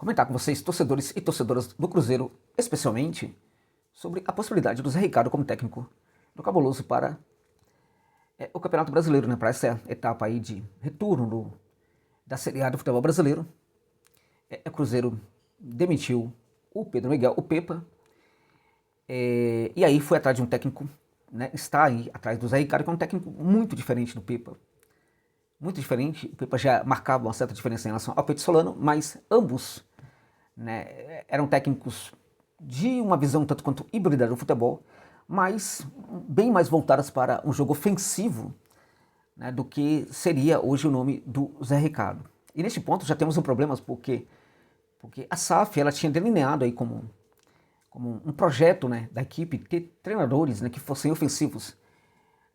comentar com vocês, torcedores e torcedoras do Cruzeiro, especialmente, sobre a possibilidade do Zé Ricardo como técnico do Cabuloso para o Campeonato Brasileiro, né, para essa etapa aí de retorno da Série A do futebol brasileiro. O Cruzeiro demitiu o Pedro Miguel, o Pepa, e aí foi atrás de um técnico, né, está aí atrás do Zé Ricardo, que é um técnico muito diferente do Pepa. Muito diferente, o Pepa já marcava uma certa diferença em relação ao Pedro Solano, mas ambos, né, eram técnicos de uma visão tanto quanto híbrida do futebol, mas bem mais voltadas para um jogo ofensivo, né, do que seria hoje o nome do Zé Ricardo. E neste ponto já temos um problema, porque a SAF ela tinha delineado aí como um projeto, né, da equipe ter treinadores, né, que fossem ofensivos.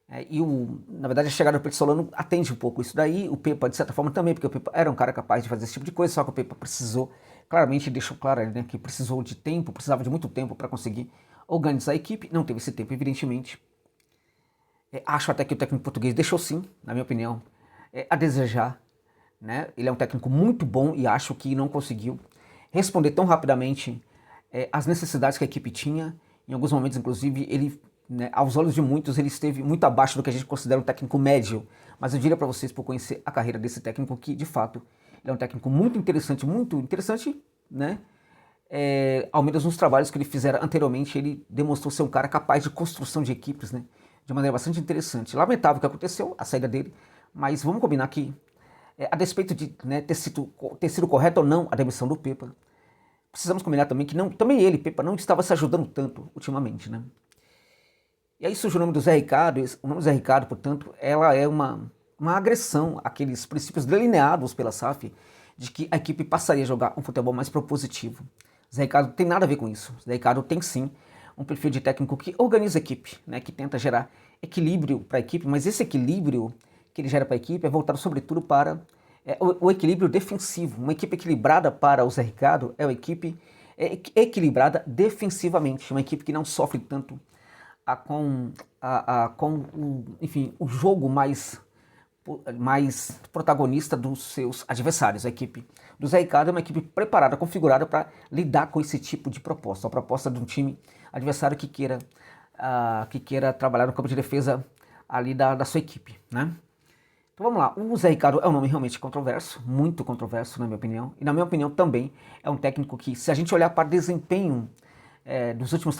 Na verdade, a chegada do Pedro Solano atende um pouco isso daí, o Pepa, de certa forma, também, porque o Pepa era um cara capaz de fazer esse tipo de coisa, só que o Pepa precisou, claramente deixou claro, né, que precisou de tempo, precisava de muito tempo para conseguir organizar a equipe, não teve esse tempo, evidentemente. Acho até que o técnico português deixou sim, na minha opinião, a desejar, né? Ele é um técnico muito bom e acho que não conseguiu responder tão rapidamente às necessidades que a equipe tinha. Em alguns momentos, inclusive, ele, né, aos olhos de muitos, ele esteve muito abaixo do que a gente considera um técnico médio. Mas eu diria para vocês, por conhecer a carreira desse técnico, que de fato ele é um técnico muito interessante, né? Ao menos nos trabalhos que ele fizera anteriormente, ele demonstrou ser um cara capaz de construção de equipes, né, de maneira bastante interessante. Lamentável o que aconteceu, a saída dele, mas vamos combinar que, a despeito de, né, ter sido correto ou não a demissão do Pepa, precisamos combinar também que também ele, Pepa, não estava se ajudando tanto ultimamente, né? E aí surge o nome do Zé Ricardo. O nome do Zé Ricardo, portanto, ela é uma agressão àqueles princípios delineados pela SAF de que a equipe passaria a jogar um futebol mais propositivo. Zé Ricardo tem nada a ver com isso. Zé Ricardo tem sim um perfil de técnico que organiza a equipe, né, que tenta gerar equilíbrio para a equipe, mas esse equilíbrio que ele gera para a equipe é voltado sobretudo para o equilíbrio defensivo. Uma equipe equilibrada para o Zé Ricardo é uma equipe equilibrada defensivamente, uma equipe que não sofre tanto o jogo mais protagonista dos seus adversários. A equipe do Zé Ricardo é uma equipe preparada, configurada para lidar com esse tipo de proposta, a proposta de um time adversário que queira trabalhar no campo de defesa ali da sua equipe, né? Então vamos lá, o Zé Ricardo é um nome realmente controverso, muito controverso na minha opinião, e na minha opinião também é um técnico que, se a gente olhar para o desempenho nos últimos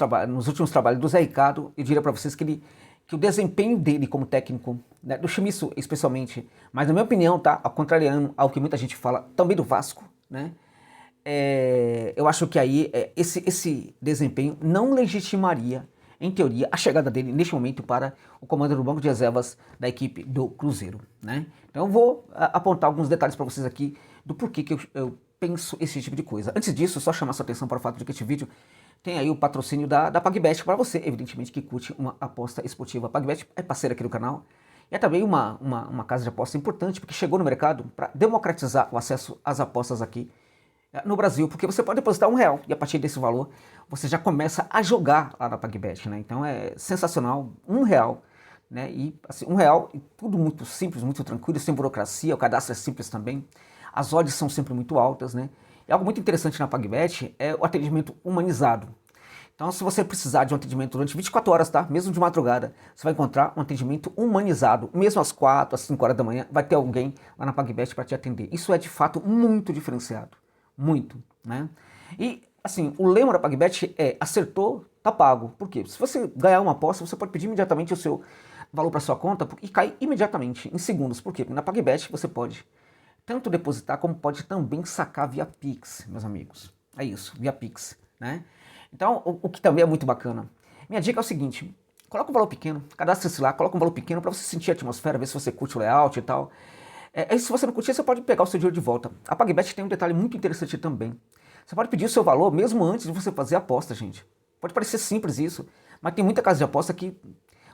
trabalhos do Zé Ricardo, eu diria para vocês que o desempenho dele como técnico, né, do Chimiço especialmente, mas na minha opinião, tá, ao contrariando ao que muita gente fala, também do Vasco, né, eu acho que aí esse desempenho não legitimaria, em teoria, a chegada dele neste momento para o comando do banco de reservas da equipe do Cruzeiro, né. Então eu vou apontar alguns detalhes para vocês aqui do porquê que eu penso esse tipo de coisa. Antes disso, só chamar sua atenção para o fato de que este vídeo tem aí o patrocínio da PagBet para você, evidentemente, que curte uma aposta esportiva. A PagBet é parceira aqui do canal e é também uma casa de aposta importante, porque chegou no mercado para democratizar o acesso às apostas aqui no Brasil, porque você pode depositar R$1 e a partir desse valor você já começa a jogar lá na PagBet, né? Então é sensacional, R$1, né? E assim, R$1 e tudo muito simples, muito tranquilo, sem burocracia, o cadastro é simples também, as odds são sempre muito altas, né? E algo muito interessante na PagBet é o atendimento humanizado. Então, se você precisar de um atendimento durante 24 horas, tá? Mesmo de madrugada, você vai encontrar um atendimento humanizado. Mesmo às 4, às 5 horas da manhã, vai ter alguém lá na PagBet para te atender. Isso é, de fato, muito diferenciado. Muito, né? E, assim, o lema da PagBet é acertou, tá pago. Por quê? Se você ganhar uma aposta, você pode pedir imediatamente o seu valor para sua conta e cai imediatamente, em segundos. Por quê? Porque na PagBet você pode tanto depositar como pode também sacar via Pix, meus amigos. É isso, via Pix, né? Então, o que também é muito bacana. Minha dica é o seguinte, coloca um valor pequeno, cadastre-se lá, coloca um valor pequeno para você sentir a atmosfera, ver se você curte o layout e tal. E se você não curtir, você pode pegar o seu dinheiro de volta. A PagBet tem um detalhe muito interessante também. Você pode pedir o seu valor mesmo antes de você fazer a aposta, gente. Pode parecer simples isso, mas tem muita casa de aposta que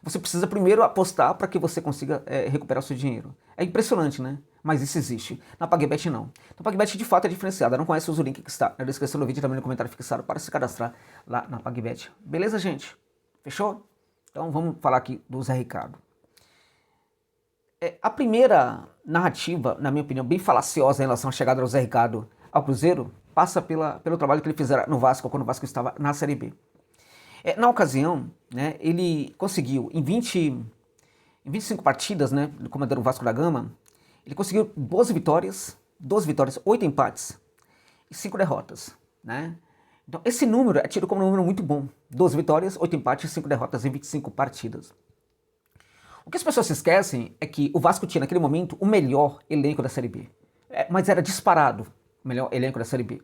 você precisa primeiro apostar para que você consiga recuperar o seu dinheiro. É impressionante, né? Mas isso existe. Na PagBet não. Então a PagBet de fato é diferenciada. Não conhece, usa o link que está na descrição do vídeo e também no comentário fixado para se cadastrar lá na PagBet. Beleza, gente? Fechou? Então vamos falar aqui do Zé Ricardo. A primeira narrativa, na minha opinião, bem falaciosa em relação à chegada do Zé Ricardo ao Cruzeiro, passa pelo trabalho que ele fizera no Vasco, quando o Vasco estava na Série B. Na ocasião, né, ele conseguiu, em 25 partidas, né, comandando o Vasco da Gama, ele conseguiu 12 vitórias, 8 empates e 5 derrotas. Né? Então, esse número é tido como um número muito bom. 12 vitórias, 8 empates e 5 derrotas em 25 partidas. O que as pessoas se esquecem é que o Vasco tinha, naquele momento, o melhor elenco da Série B. Mas era disparado o melhor elenco da Série B.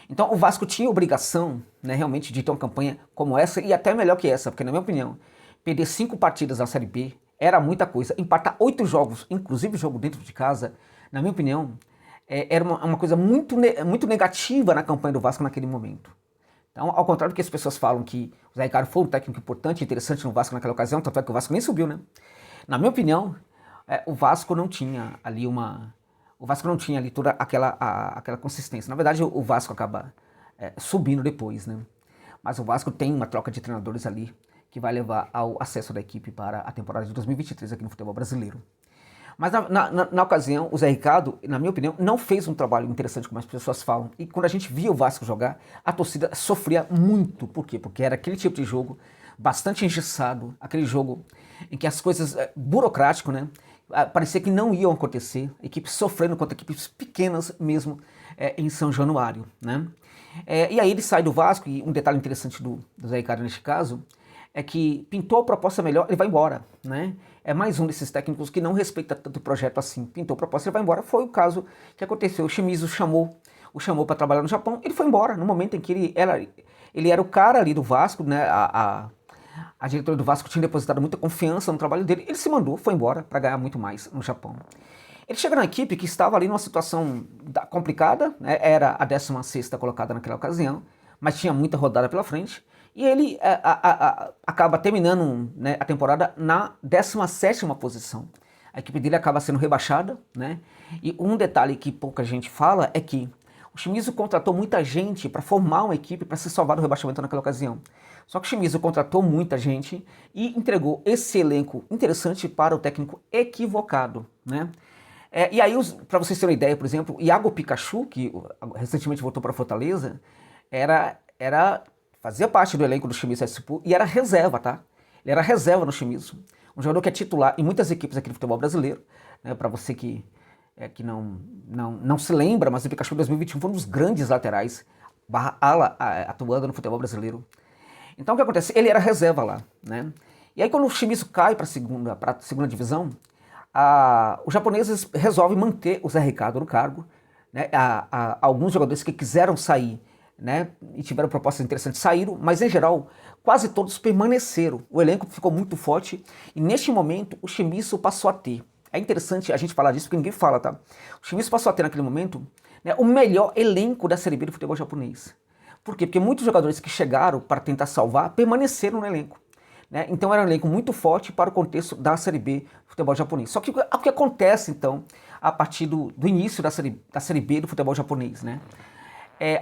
Então, o Vasco tinha obrigação, né, realmente, de ter uma campanha como essa, e até melhor que essa, porque, na minha opinião, perder 5 partidas na Série B era muita coisa. Empatar 8 jogos, inclusive jogo dentro de casa, na minha opinião, era uma coisa muito negativa na campanha do Vasco naquele momento. Então, ao contrário do que as pessoas falam que o Zé Ricardo foi um técnico importante e interessante no Vasco naquela ocasião, tanto é que o Vasco nem subiu, né? Na minha opinião, o Vasco não tinha ali toda aquela consistência. Na verdade, o Vasco acaba subindo depois, né? Mas o Vasco tem uma troca de treinadores ali que vai levar ao acesso da equipe para a temporada de 2023 aqui no futebol brasileiro. Mas na ocasião, o Zé Ricardo, na minha opinião, não fez um trabalho interessante como as pessoas falam. E quando a gente via o Vasco jogar, a torcida sofria muito. Por quê? Porque era aquele tipo de jogo bastante engessado, aquele jogo em que as coisas burocrático, né? Parecia que não iam acontecer, equipes sofrendo contra equipes pequenas mesmo em São Januário, né? E aí ele sai do Vasco, e um detalhe interessante do Zé Ricardo neste caso, é que pintou a proposta melhor, ele vai embora, né? É mais um desses técnicos que não respeita tanto o projeto assim. Pintou a proposta, ele vai embora. Foi o caso que aconteceu. O Shimizu o chamou para trabalhar no Japão, ele foi embora no momento em que ele era o cara ali do Vasco, né? A diretoria do Vasco tinha depositado muita confiança no trabalho dele, ele se mandou, foi embora para ganhar muito mais no Japão. Ele chega na equipe que estava ali numa situação complicada, né? Era a 16ª colocada naquela ocasião, mas tinha muita rodada pela frente. E ele acaba terminando, né, a temporada na 17ª posição. A equipe dele acaba sendo rebaixada, né? E um detalhe que pouca gente fala é que o Shimizu contratou muita gente para formar uma equipe para se salvar do rebaixamento naquela ocasião. Só que o Shimizu contratou muita gente e entregou esse elenco interessante para o técnico equivocado, né? E aí, para vocês terem uma ideia, por exemplo, Iago Pikachu, que recentemente voltou para Fortaleza, fazia parte do elenco do Shimizu S.P.U. e era reserva, tá? Ele era reserva no Shimizu. Um jogador que é titular em muitas equipes aqui do futebol brasileiro, né? Para você que não se lembra, mas o Pikachu em 2021 foi um dos grandes laterais, ala, atuando no futebol brasileiro. Então o que acontece? Ele era reserva lá, né? E aí quando o Shimizu cai para a segunda divisão, os japoneses resolvem manter o Zé Ricardo no cargo, né? Alguns jogadores que quiseram sair, né, e tiveram propostas interessantes, saíram, mas em geral quase todos permaneceram. O elenco ficou muito forte e neste momento o Shimizu passou a ter. É interessante a gente falar disso porque ninguém fala, tá? O Shimizu passou a ter naquele momento, né, o melhor elenco da Série B do futebol japonês. Por quê? Porque muitos jogadores que chegaram para tentar salvar permaneceram no elenco. Né? Então era um elenco muito forte para o contexto da Série B do futebol japonês. Só que o que acontece então a partir do início da série B do futebol japonês, né?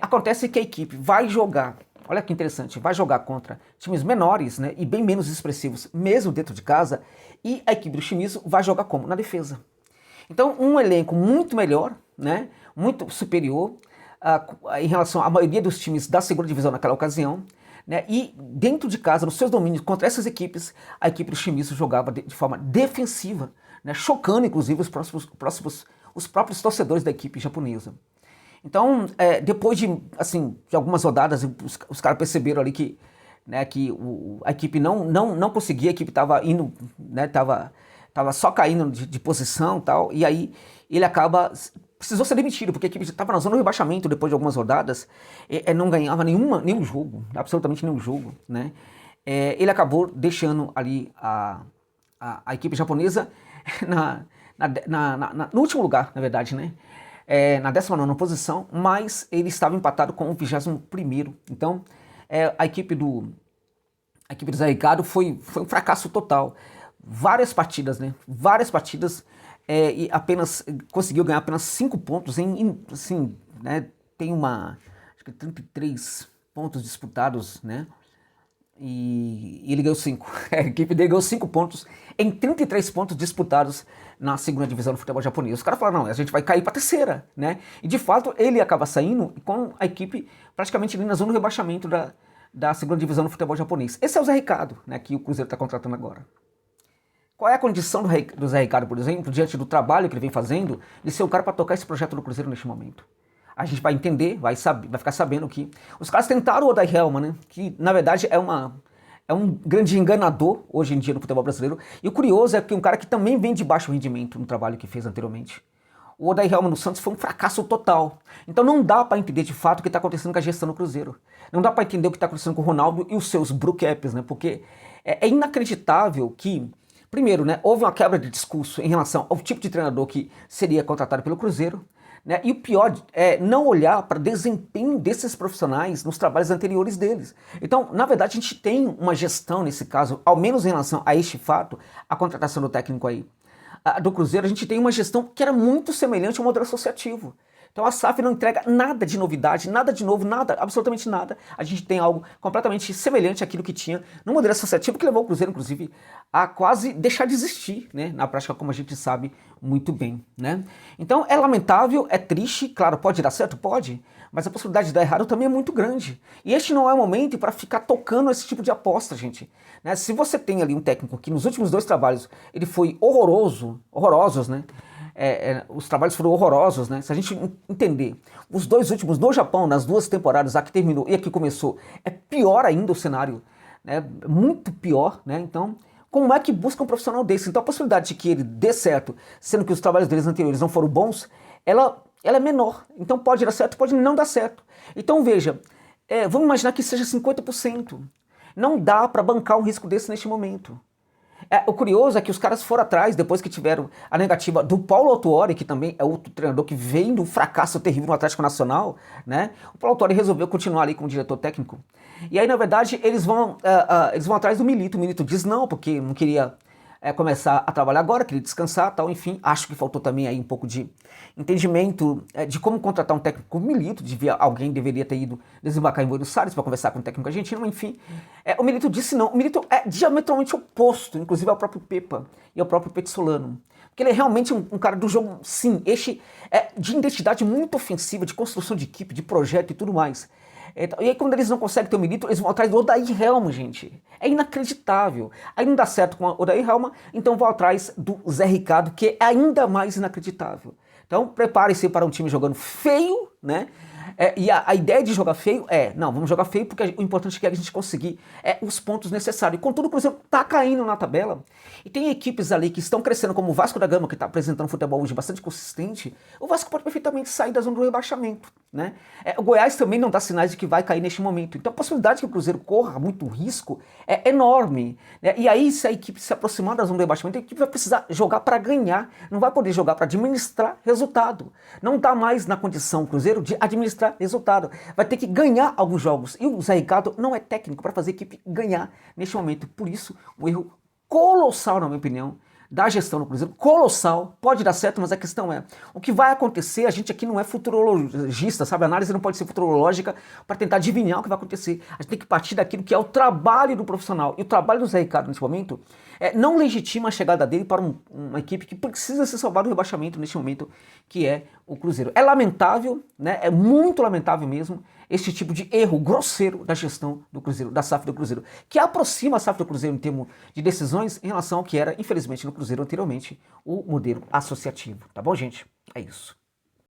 Acontece que a equipe vai jogar, olha que interessante, vai jogar contra times menores, né, e bem menos expressivos, mesmo dentro de casa, e a equipe do Shimizu vai jogar como? Na defesa. Então, um elenco muito melhor, né, muito superior em relação à maioria dos times da segunda divisão naquela ocasião, né, e dentro de casa, nos seus domínios, contra essas equipes, a equipe do Shimizu jogava de forma defensiva, né, chocando inclusive os próprios torcedores da equipe japonesa. Então, depois de algumas rodadas, os caras perceberam ali que, né, a equipe não conseguia, a equipe estava indo, né, tava só caindo de posição e tal, e aí ele precisou ser demitido, porque a equipe estava na zona do rebaixamento depois de algumas rodadas, não ganhava nenhum jogo, absolutamente nenhum jogo, né. Ele acabou deixando ali a equipe japonesa no último lugar, na verdade, né. Na 19ª posição, mas ele estava empatado com o 21º. Então, a equipe do Zé Ricardo foi um fracasso total. Várias partidas, né? Várias partidas, e conseguiu ganhar apenas 5 pontos assim, né? Tem acho que 33 pontos disputados, né? e ele ganhou 5. A equipe dele ganhou 5 pontos em 33 pontos disputados na segunda divisão do futebol japonês. Os caras falaram, não, a gente vai cair para a terceira, né? E de fato ele acaba saindo com a equipe praticamente ali na zona do rebaixamento da segunda divisão do futebol japonês. Esse é o Zé Ricardo, né, que o Cruzeiro está contratando agora. Qual é a condição do Zé Ricardo, por exemplo, diante do trabalho que ele vem fazendo, de ser o cara para tocar esse projeto do Cruzeiro neste momento? A gente vai entender, vai ficar sabendo que os caras tentaram o Odair Helman, né, que na verdade é um grande enganador hoje em dia no futebol brasileiro. E o curioso é que um cara que também vem de baixo rendimento no trabalho que fez anteriormente. O Odair Helman no Santos foi um fracasso total. Então não dá para entender de fato o que está acontecendo com a gestão do Cruzeiro. Não dá para entender o que está acontecendo com o Ronaldo e os seus blue caps, né? Porque é inacreditável que, primeiro, né, houve uma quebra de discurso em relação ao tipo de treinador que seria contratado pelo Cruzeiro. Né? E o pior é não olhar para o desempenho desses profissionais nos trabalhos anteriores deles. Então, na verdade, a gente tem uma gestão nesse caso, ao menos em relação a este fato, a contratação do técnico aí do Cruzeiro, a gente tem uma gestão que era muito semelhante ao modelo associativo. Então a SAF não entrega nada de novidade, nada de novo, nada, absolutamente nada. A gente tem algo completamente semelhante àquilo que tinha no modelo associativo, que levou o Cruzeiro, inclusive, a quase deixar de existir, né? Na prática, como a gente sabe muito bem, né? Então é lamentável, é triste, claro, pode dar certo? Pode, mas a possibilidade de dar errado também é muito grande. E este não é o momento para ficar tocando esse tipo de aposta, gente. Né? Se você tem ali um técnico que nos últimos 2 trabalhos ele foi horrorosos, né? Os trabalhos foram horrorosos, né? Se a gente entender, os 2 últimos no Japão, nas 2 temporadas, a que terminou e a que começou, é pior ainda o cenário, né? Muito pior, né? Então, como é que busca um profissional desse? Então a possibilidade de que ele dê certo, sendo que os trabalhos deles anteriores não foram bons, ela é menor. Então pode dar certo, pode não dar certo. Então veja, vamos imaginar que seja 50%. Não dá para bancar um risco desse neste momento. O curioso é que os caras foram atrás, depois que tiveram a negativa do Paulo Autuori, que também é outro treinador que vem do fracasso terrível no Atlético Nacional, né? O Paulo Autuori resolveu continuar ali como diretor técnico. E aí, na verdade, eles vão atrás do Milito. O Milito diz não, porque não queria começar a trabalhar agora, queria descansar, tal, enfim. Acho que faltou também aí um pouco de entendimento de como contratar um técnico como Milito, alguém deveria ter ido desembarcar em Buenos Aires para conversar com um técnico argentino, mas enfim. O Milito disse não. O Milito é diametralmente oposto, inclusive ao próprio Pepa e ao próprio Petzolano. Porque ele é realmente um cara do jogo, sim, de identidade muito ofensiva, de construção de equipe, de projeto e tudo mais. E aí quando eles não conseguem ter o Milito, eles vão atrás do Odair Helman, gente. É inacreditável. Aí não dá certo com o Odair Helman, então vão atrás do Zé Ricardo, que é ainda mais inacreditável. Então prepare-se para um time jogando feio, né? E a ideia de jogar feio não, vamos jogar feio porque o importante é que a gente conseguir os pontos necessários. E contudo, o Cruzeiro está caindo na tabela. E tem equipes ali que estão crescendo, como o Vasco da Gama, que está apresentando futebol hoje bastante consistente. O Vasco pode perfeitamente sair da zona do rebaixamento, né? O Goiás também não dá sinais de que vai cair neste momento. Então a possibilidade que o Cruzeiro corra muito risco é enorme, né? E aí, se a equipe se aproximar da zona do rebaixamento, a equipe vai precisar jogar para ganhar. Não vai poder jogar para administrar resultado. Não está mais na condição o Cruzeiro de administrar resultado. Vai ter que ganhar alguns jogos. E o Zé Ricardo não é técnico para fazer a equipe ganhar neste momento. Por isso, um erro colossal, na minha opinião, da gestão do Cruzeiro. Colossal. Pode dar certo, mas a questão é, o que vai acontecer, a gente aqui não é futurologista, sabe? A análise não pode ser futurológica para tentar adivinhar o que vai acontecer. A gente tem que partir daquilo que é o trabalho do profissional. E o trabalho do Zé Ricardo, nesse momento, não legitima a chegada dele para uma equipe que precisa ser salvada do rebaixamento neste momento, que é o Cruzeiro. É lamentável, né? É muito lamentável mesmo este tipo de erro grosseiro da gestão do Cruzeiro, da SAF do Cruzeiro, que aproxima a SAF do Cruzeiro em termos de decisões em relação ao que era, infelizmente, no Cruzeiro anteriormente, o modelo associativo. Tá bom, gente? É isso.